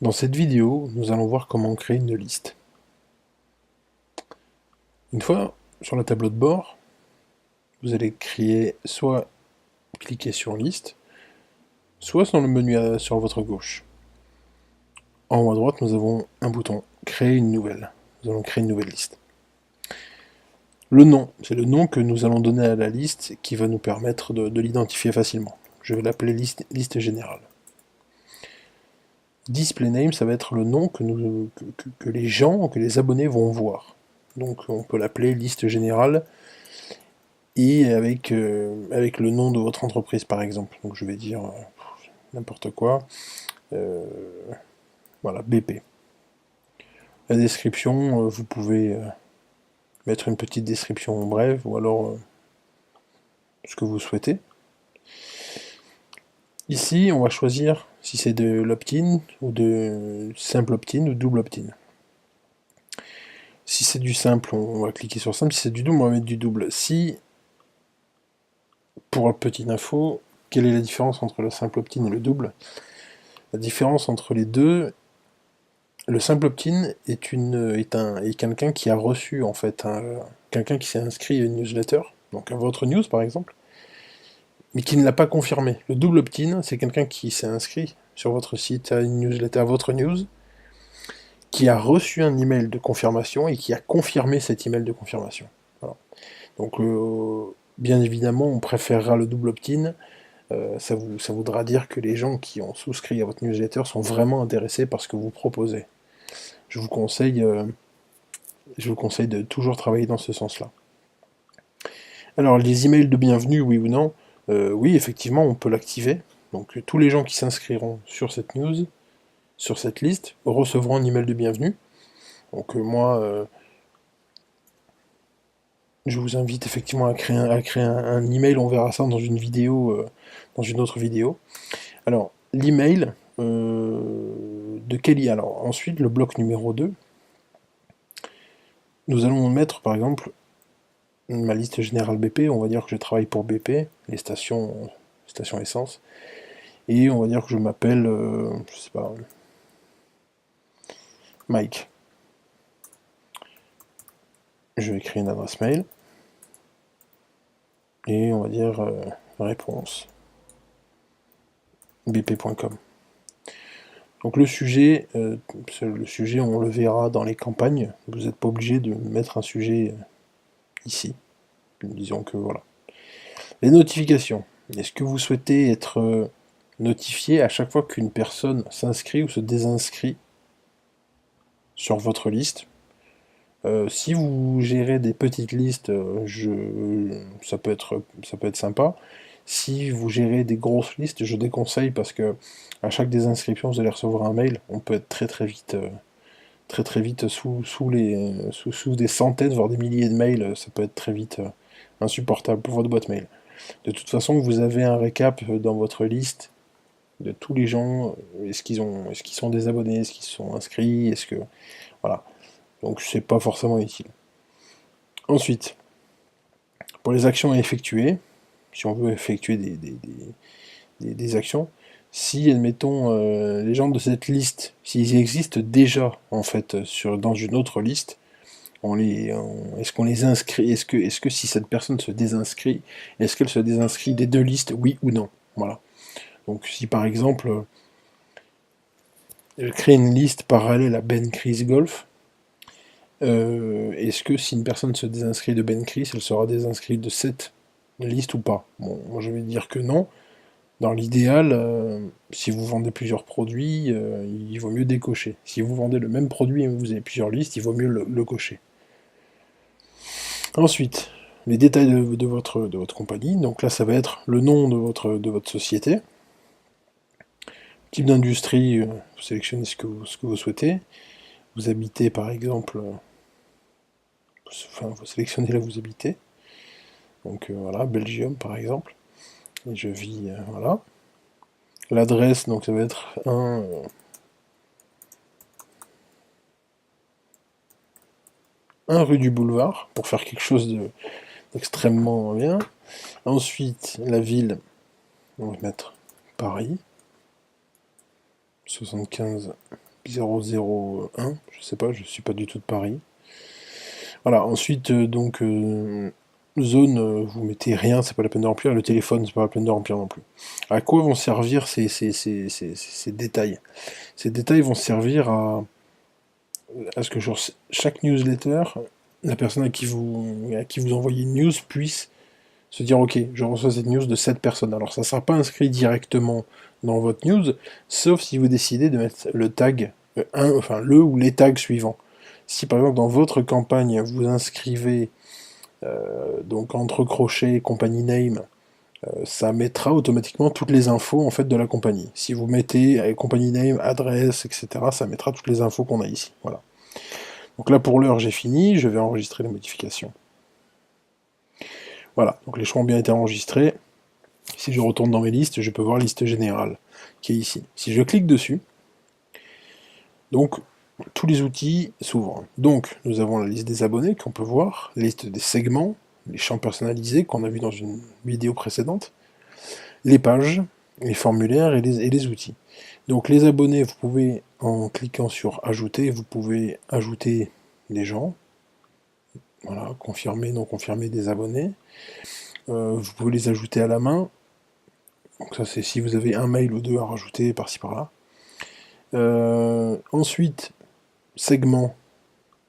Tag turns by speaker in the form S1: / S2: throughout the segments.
S1: Dans cette vidéo, nous allons voir comment créer une liste. Une fois sur le tableau de bord, vous allez soit cliquer sur liste, soit sur le menu sur votre gauche. En haut à droite, nous avons un bouton créer une nouvelle. Nous allons créer une nouvelle liste. Le nom, c'est le nom que nous allons donner à la liste qui va nous permettre de l'identifier facilement. Je vais l'appeler liste générale. Display name, ça va être le nom que les gens, que les abonnés vont voir. Donc on peut l'appeler liste générale et avec le nom de votre entreprise par exemple. Donc je vais dire n'importe quoi. Voilà, BP. La description, vous pouvez mettre une petite description brève ou alors ce que vous souhaitez. Ici, on va choisir si c'est de l'opt-in ou de simple opt-in ou double opt-in. Si c'est du simple, on va cliquer sur simple. Si c'est du double, on va mettre du double. Si, pour la petite info, quelle est la différence entre le simple opt-in et le double? La différence entre les deux, le simple opt-in est quelqu'un qui a reçu en fait quelqu'un qui s'est inscrit à une newsletter, donc à votre news par exemple, mais qui ne l'a pas confirmé. Le double opt-in, c'est quelqu'un qui s'est inscrit sur votre site à une newsletter, à votre news, qui a reçu un email de confirmation et qui a confirmé cet email de confirmation. Voilà. Donc bien évidemment, on préférera le double opt-in. Ça voudra dire que les gens qui ont souscrit à votre newsletter sont vraiment intéressés par ce que vous proposez. Je vous conseille de toujours travailler dans ce sens-là. Alors, les emails de bienvenue, oui ou non? Oui, effectivement, on peut l'activer. Donc, tous les gens qui s'inscriront sur cette news, sur cette liste, recevront un email de bienvenue. Donc, moi, je vous invite effectivement à créer un email. On verra ça dans une vidéo, dans une autre vidéo. Alors, l'email, de quel IA? Alors, ensuite, le bloc numéro 2, nous allons mettre, par exemple, ma liste générale BP, on va dire que je travaille pour BP, les stations essence, et on va dire que je m'appelle, je sais pas, Mike. Je vais créer une adresse mail, et on va dire réponse bp.com. Donc le sujet, on le verra dans les campagnes, vous n'êtes pas obligé de mettre un sujet ici, disons que voilà. Les notifications, est-ce que vous souhaitez être notifié à chaque fois qu'une personne s'inscrit ou se désinscrit sur votre liste? Si vous gérez des petites listes, ça peut être sympa. Si vous gérez des grosses listes, je déconseille parce que à chaque désinscription, vous allez recevoir un mail. On peut être très vite sous des centaines, voire des milliers de mails. Ça peut être très vite insupportable pour votre boîte mail. De toute façon, vous avez un récap dans votre liste de tous les gens. Est-ce qu'ils sont des abonnés, est-ce qu'ils sont inscrits, voilà. Donc c'est pas forcément utile. Ensuite, pour les actions à effectuer, si on veut effectuer des actions, si, admettons, les gens de cette liste, s'ils existent déjà, en fait, dans une autre liste, est-ce qu'on les inscrit? Est-ce que si cette personne se désinscrit, est-ce qu'elle se désinscrit des deux listes, oui ou non? Voilà. Donc si par exemple, elle crée une liste parallèle à Ben Chris Golf, est-ce que si une personne se désinscrit de Ben Chris, elle sera désinscrite de cette liste ou pas? Bon, moi je vais dire que non. Dans l'idéal, si vous vendez plusieurs produits, il vaut mieux décocher. Si vous vendez le même produit et vous avez plusieurs listes, il vaut mieux le cocher. Ensuite, les détails de votre compagnie. Donc là, ça va être le nom de votre société. Type d'industrie, vous sélectionnez ce que vous souhaitez. Vous habitez par exemple, vous sélectionnez là où vous habitez. Donc voilà, Belgium par exemple. Et je vis, voilà. L'adresse, donc ça va être un rue du Boulevard, pour faire quelque chose d'extrêmement bien. Ensuite, la ville, on va mettre Paris, 75 001, je sais pas, je suis pas du tout de Paris. Voilà, ensuite, zone, vous mettez rien, c'est pas la peine de remplir, le téléphone, c'est pas la peine de remplir non plus. À quoi vont servir ces détails? Ces détails vont servir à ce que sur chaque newsletter, la personne à qui vous envoyez une news puisse se dire ok, je reçois cette news de cette personne. Alors ça ne sera pas inscrit directement dans votre news, sauf si vous décidez de mettre le tag, enfin le ou les tags suivants. Si par exemple dans votre campagne vous inscrivez donc entre crochets compagnie name, ça mettra automatiquement toutes les infos en fait de la compagnie. Si vous mettez compagnie name, adresse, etc., ça mettra toutes les infos qu'on a ici. Voilà. Donc là pour l'heure j'ai fini, je vais enregistrer les modifications. Voilà, donc les choix ont bien été enregistrés. Si je retourne dans mes listes, je peux voir la liste générale qui est ici. Si je clique dessus, donc tous les outils s'ouvrent. Donc nous avons la liste des abonnés qu'on peut voir, la liste des segments, les champs personnalisés qu'on a vu dans une vidéo précédente, les pages, les formulaires et les outils. Donc les abonnés, vous pouvez, en cliquant sur ajouter, vous pouvez ajouter des gens, voilà, confirmer, non confirmer des abonnés. Vous pouvez les ajouter à la main. Donc ça c'est si vous avez un mail ou deux à rajouter par-ci par-là. Ensuite, segments.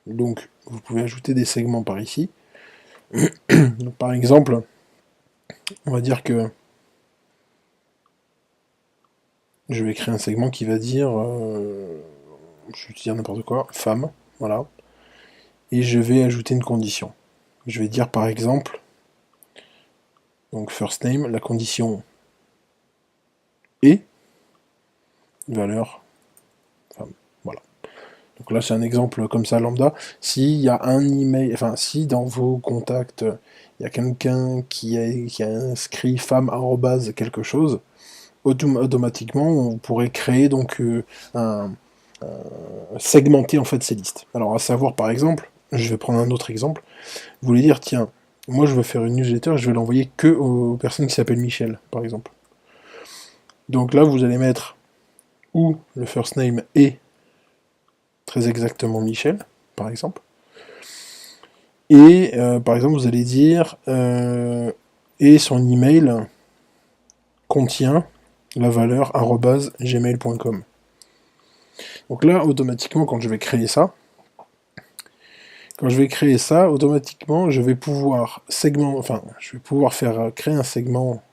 S1: Donc vous pouvez ajouter des segments par ici. Donc, par exemple, on va dire que je vais créer un segment qui va dire, je vais dire n'importe quoi, femme, voilà. Et je vais ajouter une condition. Je vais dire par exemple, donc first name, la condition est valeur femme, voilà. Donc là c'est un exemple comme ça lambda. S'il y a un email, enfin si dans vos contacts il y a quelqu'un qui a inscrit femme arrobase quelque chose, automatiquement on pourrait créer donc segmenter en fait ces listes. Alors à savoir par exemple, je vais prendre un autre exemple, vous voulez dire tiens, moi je veux faire une newsletter, je vais l'envoyer que aux personnes qui s'appellent Michel par exemple. Donc là vous allez mettre où le first name est très exactement Michel par exemple. Et par exemple vous allez dire et son email contient la valeur @gmail.com. Donc là, automatiquement, quand je vais créer ça, automatiquement, je vais pouvoir faire créer un segment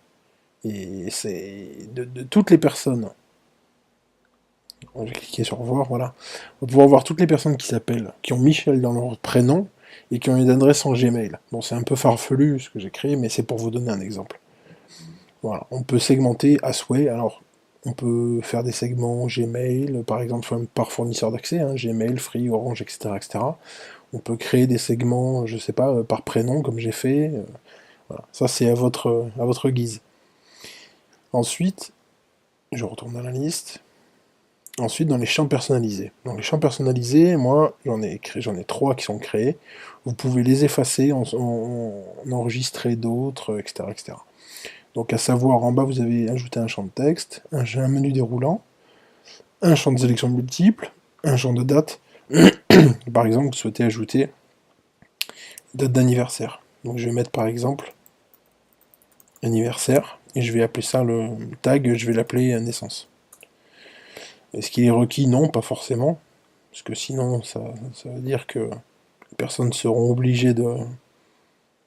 S1: et c'est de toutes les personnes. Je vais cliquer sur voir, voilà. On va pouvoir voir toutes les personnes qui ont Michel dans leur prénom et qui ont une adresse en Gmail. Bon, c'est un peu farfelu ce que j'ai créé, mais c'est pour vous donner un exemple. Voilà, on peut segmenter à souhait. Alors, on peut faire des segments Gmail, par exemple par fournisseur d'accès, hein, Gmail, Free, Orange, etc., etc. On peut créer des segments, je sais pas, par prénom, comme j'ai fait. Voilà. Ça, c'est à votre guise. Ensuite, je retourne à la liste. Ensuite, dans les champs personnalisés. Dans les champs personnalisés, moi, j'en ai 3 qui sont créés. Vous pouvez les effacer, en enregistrer d'autres, etc., etc. Donc à savoir, en bas, vous avez ajouté un champ de texte, un menu déroulant, un champ de sélection multiple, un champ de date. Par exemple, vous souhaitez ajouter date d'anniversaire. Donc je vais mettre par exemple anniversaire, et je vais appeler ça le tag, je vais l'appeler naissance. Est-ce qu'il est requis? Non, pas forcément, parce que sinon ça veut dire que les personnes seront obligées de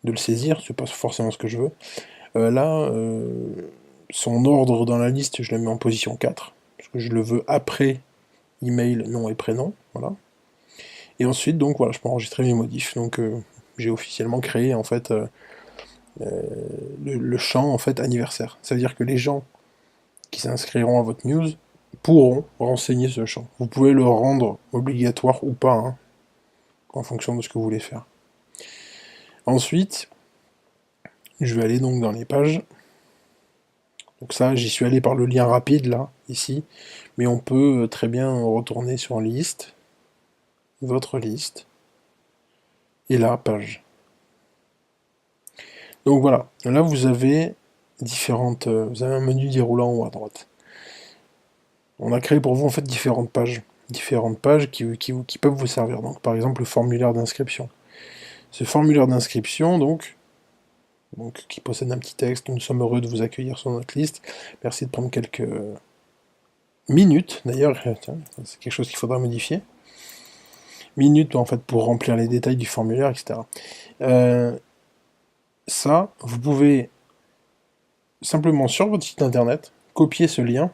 S1: le saisir, c'est pas forcément ce que je veux. Là, son ordre dans la liste, je le mets en position 4, parce que je le veux après email, nom et prénom, voilà. Et ensuite, donc voilà, je peux enregistrer mes modifs. Donc j'ai officiellement créé en fait le champ en fait anniversaire. Ça veut dire que les gens qui s'inscriront à votre news pourront renseigner ce champ. Vous pouvez le rendre obligatoire ou pas, hein, en fonction de ce que vous voulez faire. Ensuite, je vais aller donc dans les pages. Donc ça, j'y suis allé par le lien rapide là, ici, mais on peut très bien retourner sur liste, votre liste, et là, page. Donc voilà, là vous avez vous avez un menu déroulant en haut à droite. On a créé pour vous en fait différentes pages différentes pages qui peuvent vous servir. Donc par exemple le formulaire d'inscription. Ce formulaire d'inscription, donc, qui possède un petit texte, nous sommes heureux de vous accueillir sur notre liste. Merci de prendre quelques minutes, d'ailleurs, c'est quelque chose qu'il faudra modifier. Minutes en fait pour remplir les détails du formulaire, etc. Ça, vous pouvez simplement sur votre site internet copier ce lien,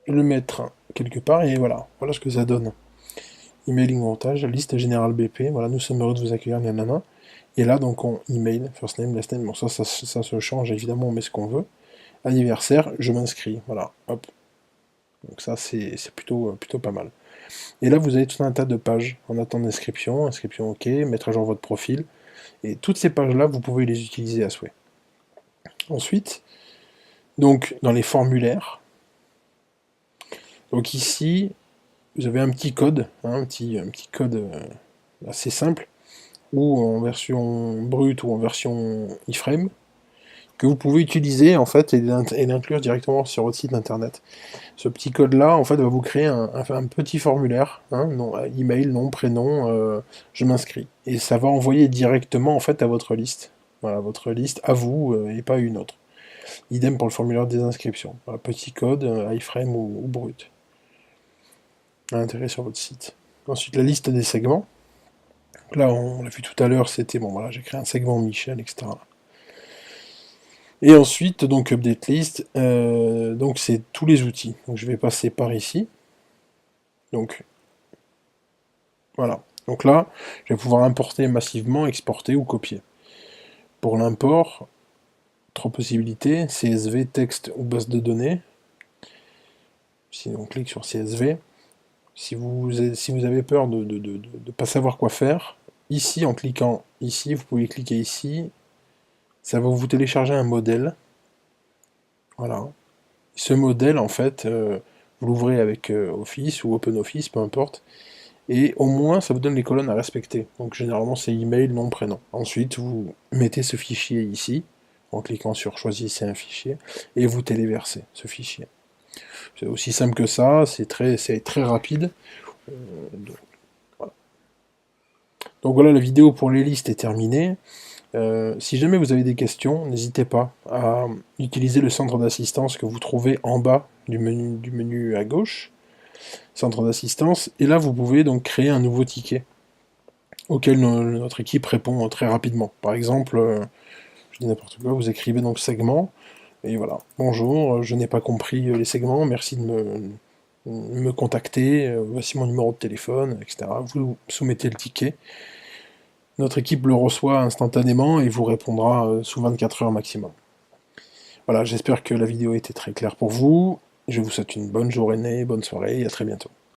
S1: le mettre quelque part et voilà ce que ça donne. Emailing montage, liste générale BP, voilà, nous sommes heureux de vous accueillir, nanana. Et là donc on email, first name, last name, bon ça se change évidemment, on met ce qu'on veut. Anniversaire, je m'inscris, voilà, hop. Donc ça c'est plutôt pas mal. Et là vous avez tout un tas de pages en attente d'inscription, inscription ok, mettre à jour votre profil, et toutes ces pages là vous pouvez les utiliser à souhait. Ensuite, donc dans les formulaires, donc ici vous avez un petit code, hein, un petit code assez simple, ou en version brute ou en version iframe, que vous pouvez utiliser en fait et l'inclure directement sur votre site internet. Ce petit code là en fait va vous créer un petit formulaire, hein, email, nom, prénom, je m'inscris, et ça va envoyer directement en fait à votre liste. Voilà, votre liste à vous et pas une autre. Idem pour le formulaire des inscriptions. Voilà, petit code, iframe ou brut. À l'intérieur sur votre site. Ensuite la liste des segments. Là, on l'a vu tout à l'heure, c'était, bon voilà, j'ai créé un segment Michel, etc. Et ensuite, donc update list, donc c'est tous les outils. Donc je vais passer par ici. Donc, voilà. Donc là, je vais pouvoir importer massivement, exporter ou copier. Pour l'import, 3 possibilités, CSV, texte ou base de données. Si on clique sur CSV, si vous avez peur de ne pas savoir quoi faire, ici, en cliquant ici, vous pouvez cliquer ici, ça va vous télécharger un modèle. Voilà. Ce modèle, en fait, vous l'ouvrez avec Office ou OpenOffice, peu importe, et au moins, ça vous donne les colonnes à respecter. Donc généralement, c'est email, nom, prénom. Ensuite, vous mettez ce fichier ici, en cliquant sur Choisissez un fichier, et vous téléversez ce fichier. C'est aussi simple que ça, c'est très rapide. Donc voilà, la vidéo pour les listes est terminée. Si jamais vous avez des questions, n'hésitez pas à utiliser le centre d'assistance que vous trouvez en bas du menu à gauche, centre d'assistance, et là vous pouvez donc créer un nouveau ticket auquel notre équipe répond très rapidement. Par exemple, je dis n'importe quoi, vous écrivez donc segment, et voilà, bonjour, je n'ai pas compris les segments, merci de me contacter, voici mon numéro de téléphone, etc. Vous soumettez le ticket. Notre équipe le reçoit instantanément et vous répondra sous 24 heures maximum. Voilà, j'espère que la vidéo était très claire pour vous. Je vous souhaite une bonne journée, bonne soirée et à très bientôt.